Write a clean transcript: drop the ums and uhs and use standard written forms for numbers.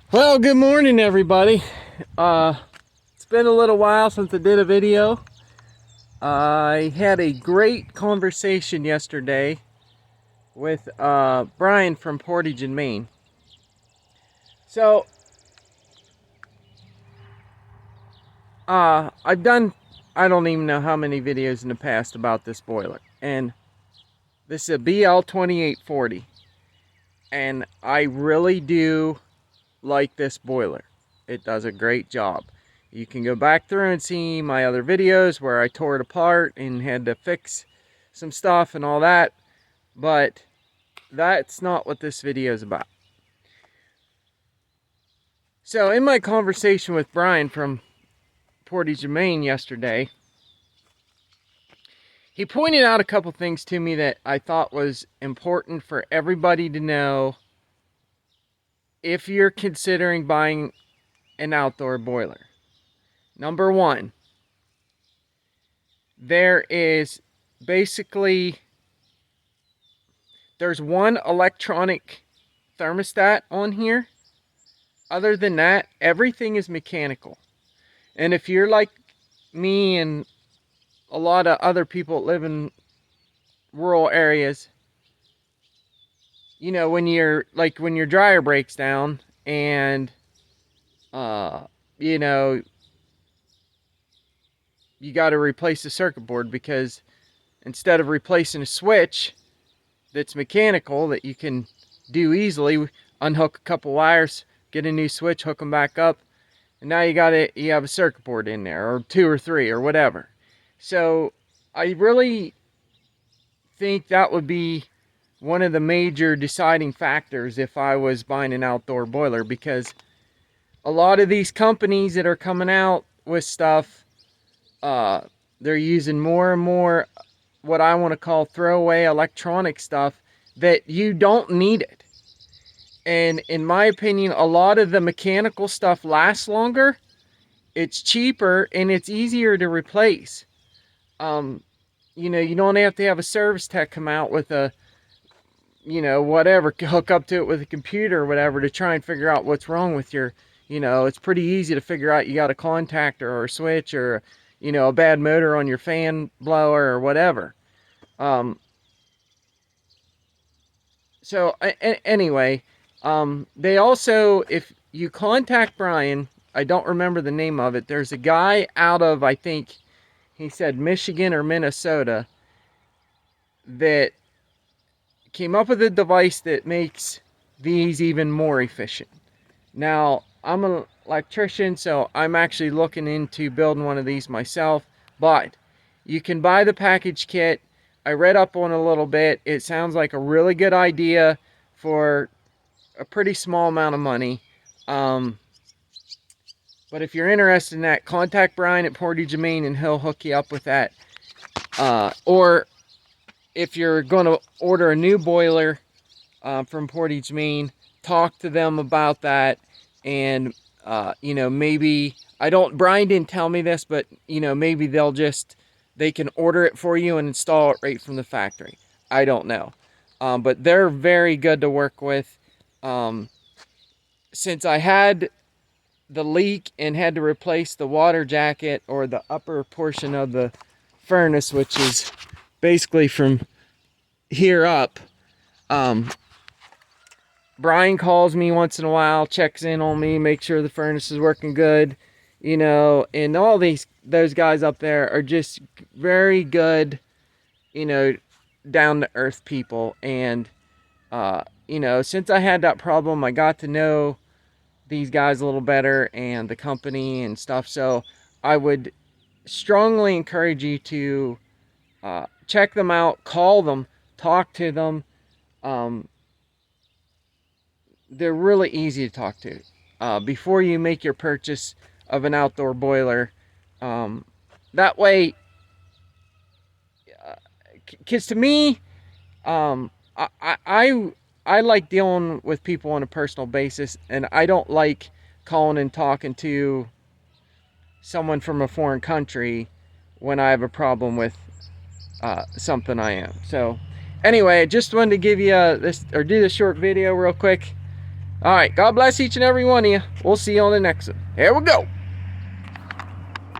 Well, good morning, everybody. It's been a little while since I did a video. I had a great conversation yesterday with Brian from Portage in Maine. So, I've done, I don't even know how many videos in the past about this boiler. And this is a BL2840. And I really do like this boiler. It does a great job. You can go back through and see my other videos where I tore it apart and had to fix some stuff and all that, but that's not what this video is about. So in my conversation with Brian from Portage Maine yesterday, he pointed out a couple things to me that I thought was important for everybody to know if you're considering buying an outdoor boiler. Number one, there is basically, there's one electronic thermostat on here. Other than that, everything is mechanical. And if you're like me and a lot of other people that live in rural areas, you know, when your dryer breaks down and you know, you got to replace the circuit board, because instead of replacing a switch that's mechanical that you can do easily, unhook a couple wires, get a new switch, hook them back up, and now you have a circuit board in there, or two or three or whatever. So I really think that would be one of the major deciding factors if I was buying an outdoor boiler, because a lot of these companies that are coming out with stuff, they're using more and more what I want to call throwaway electronic stuff that you don't need it. And in my opinion, a lot of the mechanical stuff lasts longer, it's cheaper, and it's easier to replace. You know, you don't have to have a service tech come out with a, you know, whatever, hook up to it with a computer or whatever to try and figure out what's wrong with your, you know, it's pretty easy to figure out you got a contactor or a switch or, you know, a bad motor on your fan blower or whatever. So anyway, they also, if you contact Brian, I don't remember the name of it, there's a guy out of, I think he said Michigan or Minnesota, that came up with a device that makes these even more efficient. Now, I'm an electrician, so I'm actually looking into building one of these myself, but you can buy the package kit. I read up on it a little bit. It sounds like a really good idea for a pretty small amount of money. But if you're interested in that, contact Brian at Portage Maine and he'll hook you up with that. Or if you're going to order a new boiler from Portage Maine, talk to them about that. And you know, maybe, Brian didn't tell me this, but you know, maybe they can order it for you and install it right from the factory. I don't know. But they're very good to work with. Since I had the leak and had to replace the water jacket, or the upper portion of the furnace, which is basically from here up, Brian calls me once in a while, checks in on me, makes sure the furnace is working good, you know, and those guys up there are just very good, you know, down to earth people. And you know, since I had that problem, I got to know these guys a little better and the company and stuff. So I would strongly encourage you to check them out, call them, talk to them. They're really easy to talk to before you make your purchase of an outdoor boiler. That way, because to me, I like dealing with people on a personal basis, and I don't like calling and talking to someone from a foreign country when I have a problem with something I am. So anyway, I just wanted to give you do this short video real quick. All right, God bless each and every one of you. We'll see you on the next one. Here we go.